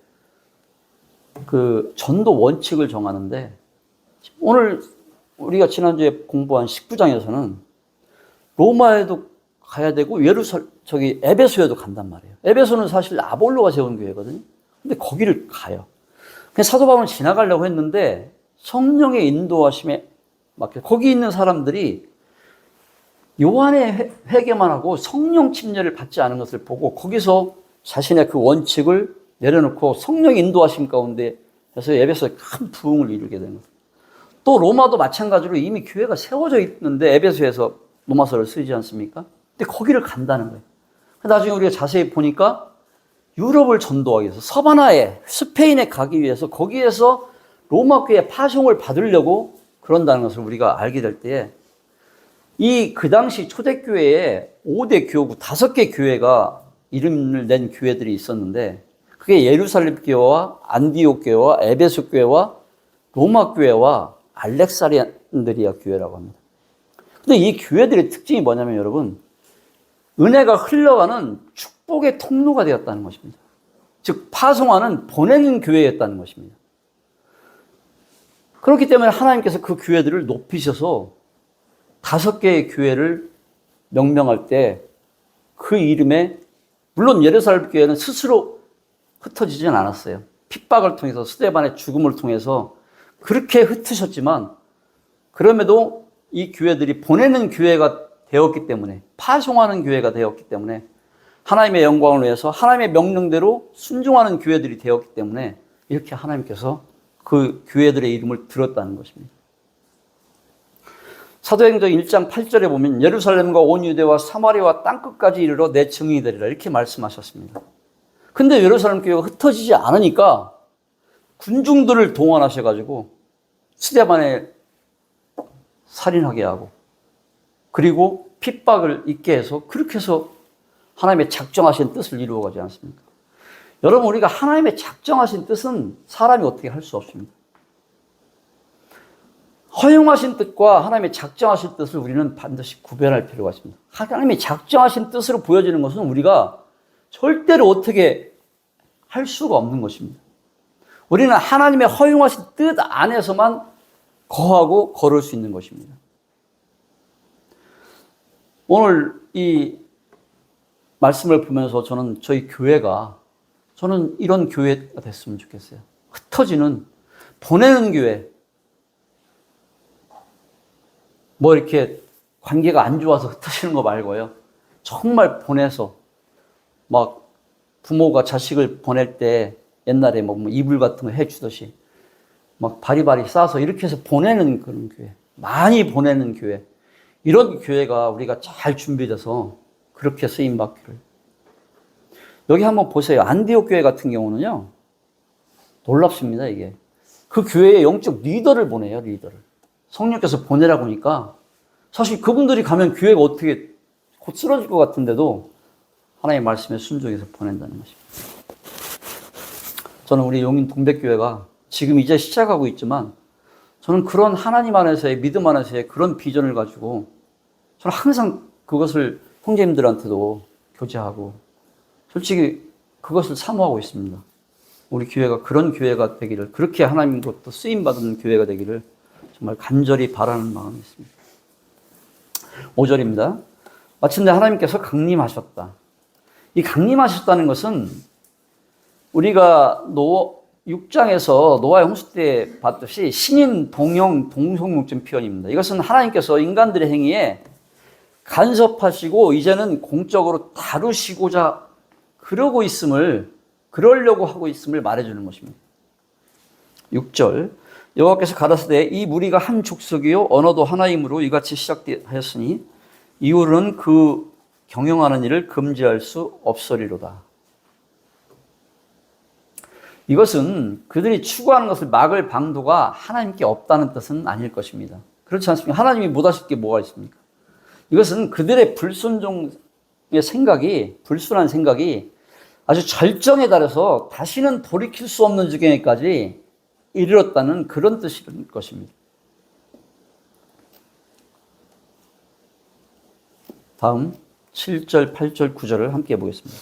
그 전도 원칙을 정하는데 오늘 우리가 지난주에 공부한 19장에서는 로마에도 가야 되고 에베소에도 간단 말이에요. 에베소는 사실 아볼로가 세운 교회거든요. 근데 거기를 가요. 그냥 사도 바울은 지나가려고 했는데 성령의 인도하심에 막혀. 거기 있는 사람들이 요한의 회개만 하고 성령 침례를 받지 않은 것을 보고 거기서 자신의 그 원칙을 내려놓고 성령 인도하심 가운데 해서 에베소에 큰 부흥을 이루게 되는 거예요. 또 로마도 마찬가지로 이미 교회가 세워져 있는데 에베소에서 로마서를 쓰지 않습니까? 근데 거기를 간다는 거예요. 나중에 우리가 자세히 보니까 유럽을 전도하기 위해서 서바나에 스페인에 가기 위해서 거기에서 로마 교회의 파송을 받으려고 그런다는 것을 우리가 알게 될 때에 그 당시 초대교회에 5대 교구 5개 교회가 이름을 낸 교회들이 있었는데 그게 예루살렘 교회와 안디옥 교회와 에베소 교회와 로마 교회와 알렉산드리아 교회라고 합니다. 근데 이 교회들의 특징이 뭐냐면 여러분, 은혜가 흘러가는 축복의 통로가 되었다는 것입니다. 즉 파송하는 보내는 교회였다는 것입니다. 그렇기 때문에 하나님께서 그 교회들을 높이셔서 5개의 교회를 명명할 때 그 이름에, 물론 예루살렘 교회는 스스로 흩어지진 않았어요. 핍박을 통해서 스데반의 죽음을 통해서 그렇게 흩으셨지만 그럼에도 이 교회들이 보내는 교회가 되었기 때문에, 파송하는 교회가 되었기 때문에, 하나님의 영광을 위해서 하나님의 명령대로 순종하는 교회들이 되었기 때문에 이렇게 하나님께서 그 교회들의 이름을 들었다는 것입니다. 사도행전 1장 8절에 보면 예루살렘과 온 유대와 사마리아와 땅끝까지 이르러 내 증인이 되리라 이렇게 말씀하셨습니다. 근데 예루살렘 교회가 흩어지지 않으니까 군중들을 동원하셔가지고 스데반에 살인하게 하고 그리고 핍박을 있게 해서 그렇게 해서 하나님의 작정하신 뜻을 이루어가지 않습니까? 여러분, 우리가 하나님의 작정하신 뜻은 사람이 어떻게 할 수 없습니다. 허용하신 뜻과 하나님의 작정하신 뜻을 우리는 반드시 구별할 필요가 있습니다. 하나님의 작정하신 뜻으로 보여지는 것은 우리가 절대로 어떻게 할 수가 없는 것입니다. 우리는 하나님의 허용하신 뜻 안에서만 거하고 걸을 수 있는 것입니다. 오늘 이 말씀을 보면서 저는 저희 교회가, 저는 이런 교회가 됐으면 좋겠어요. 흩어지는, 보내는 교회. 뭐 이렇게 관계가 안 좋아서 흩어지는 거 말고요. 정말 보내서 막 부모가 자식을 보낼 때 옛날에 뭐 이불 같은 거 해주듯이 막 바리바리 싸서 이렇게 해서 보내는 그런 교회. 많이 보내는 교회. 이런 교회가 우리가 잘 준비돼서 그렇게 쓰임받기를. 여기 한번 보세요. 안디옥 교회 같은 경우는요. 놀랍습니다, 이게. 그 교회에 영적 리더를 보내요, 리더를. 성령께서 보내라고 하니까 사실 그분들이 가면 교회가 어떻게 곧 쓰러질 것 같은데도 하나님의 말씀에 순종해서 보낸다는 것입니다. 저는 우리 용인 동백교회가 지금 이제 시작하고 있지만 저는 그런 하나님 안에서의 믿음 안에서의 그런 비전을 가지고 저는 항상 그것을 형제님들한테도 교제하고 솔직히 그것을 사모하고 있습니다. 우리 교회가 그런 교회가 되기를, 그렇게 하나님으로부터 쓰임받은 교회가 되기를 정말 간절히 바라는 마음이 있습니다. 5절입니다. 마침내 하나님께서 강림하셨다. 이 강림하셨다는 것은 우리가 6장에서 노아의 홍수 때 봤듯이 신인, 동형, 동성용증 표현입니다. 이것은 하나님께서 인간들의 행위에 간섭하시고 이제는 공적으로 다루시고자 그러려고 하고 있음을 말해주는 것입니다. 6절, 여호와께서 가라사대 이 무리가 한 족속이요 언어도 하나이므로 이같이 시작하였으니 이후로는 그 경영하는 일을 금지할 수 없으리로다. 이것은 그들이 추구하는 것을 막을 방도가 하나님께 없다는 뜻은 아닐 것입니다. 그렇지 않습니까? 하나님이 못하실 게 뭐가 있습니까? 이것은 그들의 불순한 생각이 아주 절정에 달해서 다시는 돌이킬 수 없는 지경에까지 이르렀다는 그런 뜻일 것입니다. 다음 7절, 8절, 9절을 함께 보겠습니다.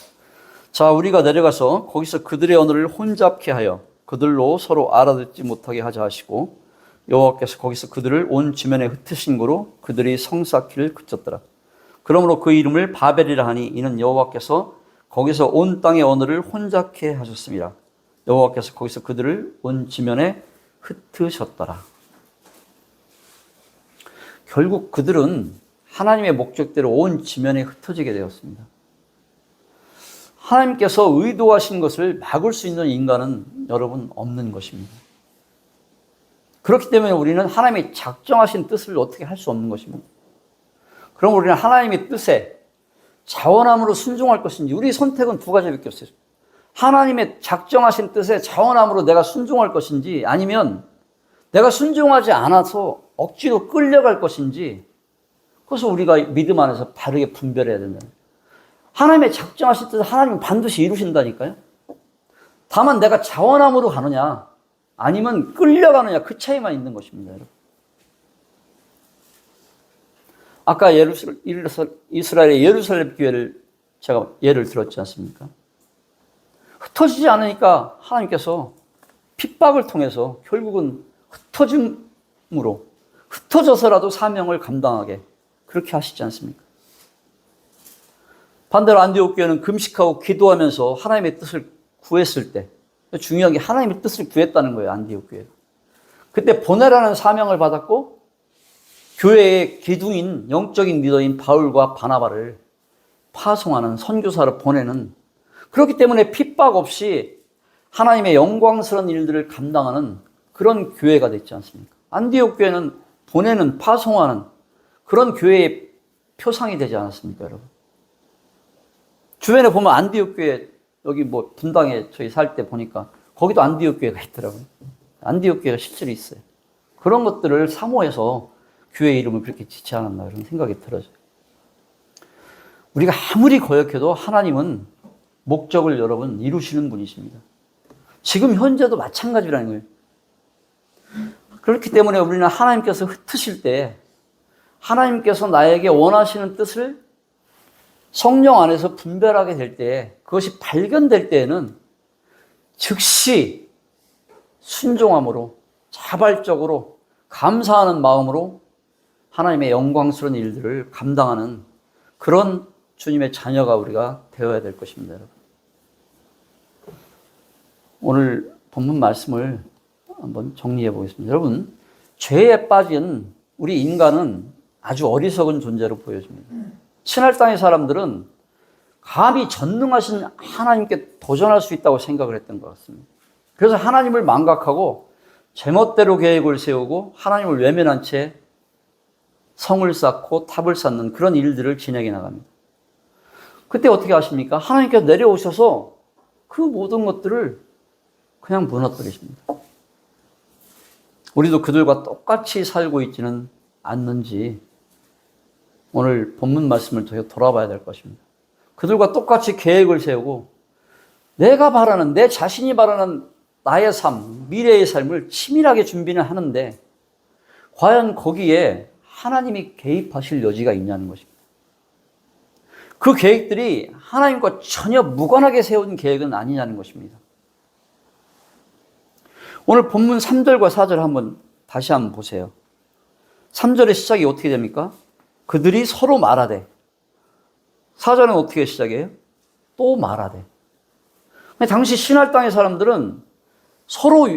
자, 우리가 내려가서 거기서 그들의 언어를 혼잡케 하여 그들로 서로 알아듣지 못하게 하자 하시고 여호와께서 거기서 그들을 온 지면에 흩으신 거로 그들이 성쌓기를 그쳤더라. 그러므로 그 이름을 바벨이라 하니 이는 여호와께서 거기서 온 땅의 언어를 혼잡케 하셨습니다. 여호와께서 거기서 그들을 온 지면에 흩으셨더라. 결국 그들은 하나님의 목적대로 온 지면에 흩어지게 되었습니다. 하나님께서 의도하신 것을 막을 수 있는 인간은 여러분 없는 것입니다. 그렇기 때문에 우리는 하나님의 작정하신 뜻을 어떻게 할 수 없는 것입니다. 그럼 우리는 하나님의 뜻에 자원함으로 순종할 것인지, 우리 선택은 두 가지밖에 없어요. 하나님의 작정하신 뜻에 자원함으로 내가 순종할 것인지, 아니면 내가 순종하지 않아서 억지로 끌려갈 것인지, 그것을 우리가 믿음 안에서 바르게 분별해야 된다. 하나님의 작정하신 뜻을 하나님은 반드시 이루신다니까요. 다만 내가 자원함으로 가느냐 아니면 끌려가느냐, 그 차이만 있는 것입니다, 여러분. 아까 이스라엘의 예루살렘 교회를 제가 예를 들었지 않습니까? 흩어지지 않으니까 하나님께서 핍박을 통해서 결국은 흩어짐으로, 흩어져서라도 사명을 감당하게 그렇게 하시지 않습니까? 반대로 안디옥 교회는 금식하고 기도하면서 하나님의 뜻을 구했을 때, 중요한 게 하나님의 뜻을 구했다는 거예요, 안디옥 교회가. 그때 보내라는 사명을 받았고, 교회의 기둥인 영적인 리더인 바울과 바나바를 파송하는, 선교사로 보내는, 그렇기 때문에 핍박 없이 하나님의 영광스러운 일들을 감당하는 그런 교회가 됐지 않습니까? 안디옥 교회는 보내는, 파송하는 그런 교회의 표상이 되지 않았습니까, 여러분? 주변에 보면 안디옥 교회, 여기 뭐 분당에 저희 살 때 보니까 거기도 안디옥 교회가 있더라고요. 안디옥 교회가 실제로 있어요. 그런 것들을 사모해서 교회 이름을 그렇게 짓지 않았나, 그런 생각이 들어요. 우리가 아무리 거역해도 하나님은 목적을 여러분 이루시는 분이십니다. 지금 현재도 마찬가지라는 거예요. 그렇기 때문에 우리는 하나님께서 흩으실 때, 하나님께서 나에게 원하시는 뜻을 성령 안에서 분별하게 될 때, 그것이 발견될 때에는 즉시 순종함으로, 자발적으로, 감사하는 마음으로 하나님의 영광스러운 일들을 감당하는 그런 주님의 자녀가 우리가 되어야 될 것입니다, 여러분. 오늘 본문 말씀을 한번 정리해 보겠습니다. 여러분, 죄에 빠진 우리 인간은 아주 어리석은 존재로 보여집니다. 신할 땅의 사람들은 감히 전능하신 하나님께 도전할 수 있다고 생각을 했던 것 같습니다. 그래서 하나님을 망각하고 제멋대로 계획을 세우고 하나님을 외면한 채 성을 쌓고 탑을 쌓는 그런 일들을 진행해 나갑니다. 그때 어떻게 하십니까? 하나님께서 내려오셔서 그 모든 것들을 그냥 무너뜨리십니다. 우리도 그들과 똑같이 살고 있지는 않는지 오늘 본문 말씀을 돌아봐야 될 것입니다. 그들과 똑같이 계획을 세우고 내가 바라는, 내 자신이 바라는 나의 삶, 미래의 삶을 치밀하게 준비는 하는데 과연 거기에 하나님이 개입하실 여지가 있냐는 것입니다. 그 계획들이 하나님과 전혀 무관하게 세운 계획은 아니냐는 것입니다. 오늘 본문 3절과 4절 다시 한번 보세요. 3절의 시작이 어떻게 됩니까? 그들이 서로 말하되. 4절은 어떻게 시작해요? 또 말하되. 당시 신할 땅의 사람들은 서로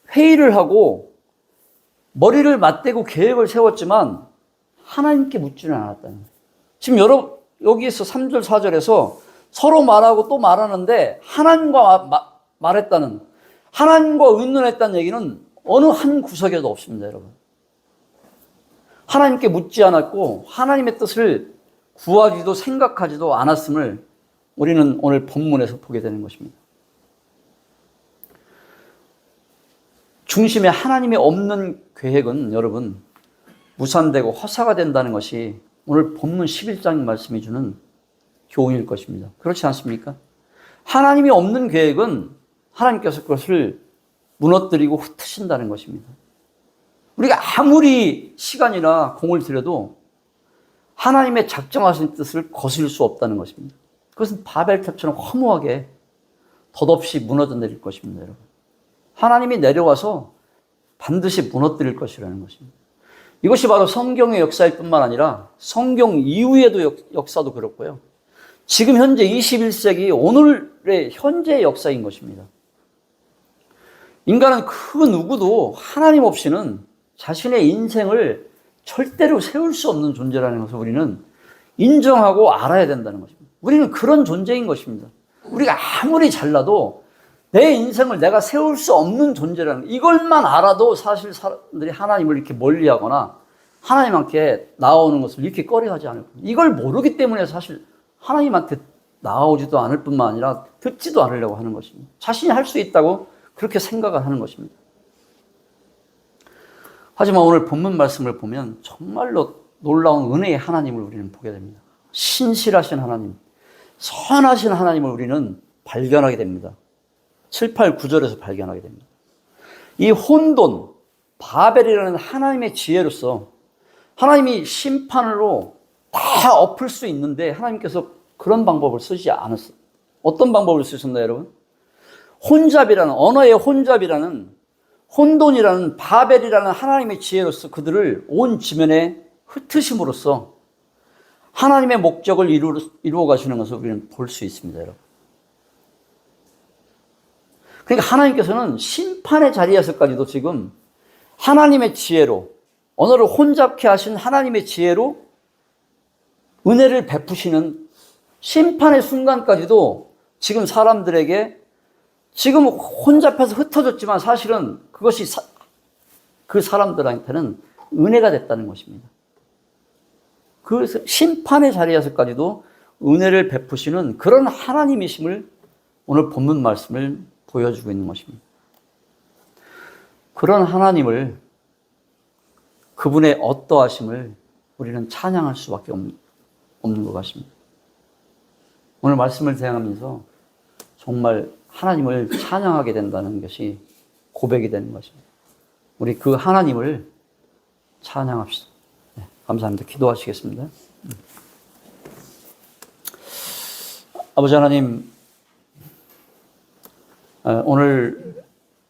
회의를 하고 머리를 맞대고 계획을 세웠지만 하나님께 묻지는 않았다는 거예요. 지금 여기에서 3절, 4절에서 서로 말하고 또 말하는데 하나님과 말했다는, 하나님과 의논했다는 얘기는 어느 한 구석에도 없습니다, 여러분. 하나님께 묻지 않았고 하나님의 뜻을 구하지도 생각하지도 않았음을 우리는 오늘 본문에서 보게 되는 것입니다. 중심에 하나님이 없는 계획은 여러분 무산되고 허사가 된다는 것이 오늘 본문 11장 말씀이 주는 교훈일 것입니다. 그렇지 않습니까? 하나님이 없는 계획은 하나님께서 그것을 무너뜨리고 흩으신다는 것입니다. 우리가 아무리 시간이나 공을 들여도 하나님의 작정하신 뜻을 거스릴 수 없다는 것입니다. 그것은 바벨탑처럼 허무하게 덧없이 무너져 내릴 것입니다, 여러분. 하나님이 내려와서 반드시 무너뜨릴 것이라는 것입니다. 이것이 바로 성경의 역사일 뿐만 아니라 성경 이후에도 역사도 그렇고요. 지금 현재 21세기 오늘의 현재의 역사인 것입니다. 인간은 그 누구도 하나님 없이는 자신의 인생을 절대로 세울 수 없는 존재라는 것을 우리는 인정하고 알아야 된다는 것입니다. 우리는 그런 존재인 것입니다. 우리가 아무리 잘나도 내 인생을 내가 세울 수 없는 존재라는 이걸만 알아도 사실 사람들이 하나님을 이렇게 멀리하거나 하나님한테 나아오는 것을 이렇게 꺼려하지 않을 겁니다. 이걸 모르기 때문에 사실 하나님한테 나아오지도 않을 뿐만 아니라 듣지도 않으려고 하는 것입니다. 자신이 할 수 있다고 그렇게 생각을 하는 것입니다. 하지만 오늘 본문 말씀을 보면 정말로 놀라운 은혜의 하나님을 우리는 보게 됩니다. 신실하신 하나님, 선하신 하나님을 우리는 발견하게 됩니다. 7, 8, 9절에서 발견하게 됩니다. 이 혼돈, 바벨이라는 하나님의 지혜로서 하나님이 심판으로 다 엎을 수 있는데 하나님께서 그런 방법을 쓰지 않았어요. 어떤 방법을 쓰셨나요, 여러분? 혼잡이라는, 언어의 혼잡이라는, 혼돈이라는, 바벨이라는 하나님의 지혜로서 그들을 온 지면에 흩으심으로써 하나님의 목적을 이루어 가시는 것을 우리는 볼 수 있습니다, 여러분. 그러니까 하나님께서는 심판의 자리에서까지도 지금 하나님의 지혜로, 언어를 혼잡케 하신 하나님의 지혜로 은혜를 베푸시는 심판의 순간까지도 지금 사람들에게 지금 혼잡해서 흩어졌지만 사실은 그것이 그 사람들한테는 은혜가 됐다는 것입니다. 그래서 심판의 자리에서까지도 은혜를 베푸시는 그런 하나님이심을 오늘 본문 말씀을 보여주고 있는 것입니다. 그런 하나님을, 그분의 어떠하심을 우리는 찬양할 수밖에 없는 것 같습니다. 오늘 말씀을 대하면서 정말 하나님을 찬양하게 된다는 것이 고백이 되는 것입니다. 우리 그 하나님을 찬양합시다. 네, 감사합니다. 기도하시겠습니다. 아버지 하나님, 오늘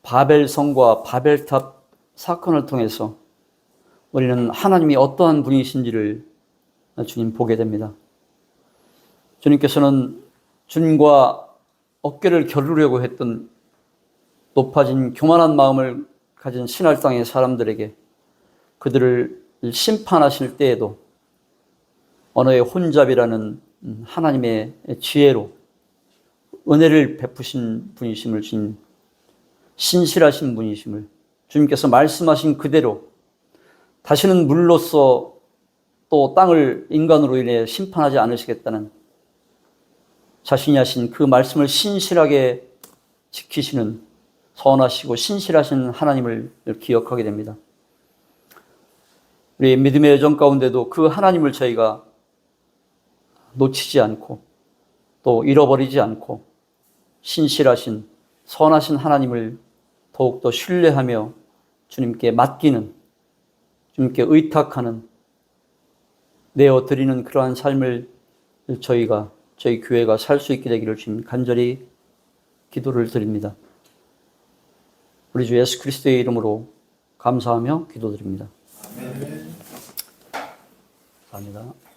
바벨성과 바벨탑 사건을 통해서 우리는 하나님이 어떠한 분이신지를 주님 보게 됩니다. 주님께서는 주님과 어깨를 겨루려고 했던 높아진 교만한 마음을 가진 신할 땅의 사람들에게 그들을 심판하실 때에도 언어의 혼잡이라는 하나님의 지혜로 은혜를 베푸신 분이심을 주님, 신실하신 분이심을 주님께서 말씀하신 그대로 다시는 물로써 또 땅을 인간으로 인해 심판하지 않으시겠다는 자신이 하신 그 말씀을 신실하게 지키시는 선하시고 신실하신 하나님을 기억하게 됩니다. 우리 믿음의 여정 가운데도 그 하나님을 저희가 놓치지 않고 또 잃어버리지 않고 신실하신 선하신 하나님을 더욱더 신뢰하며 주님께 맡기는, 주님께 의탁하는, 내어드리는 그러한 삶을 저희 교회가 살 수 있게 되기를 주님 간절히 기도를 드립니다. 우리 주 예수 그리스도의 이름으로 감사하며 기도드립니다. 아멘. 감사합니다.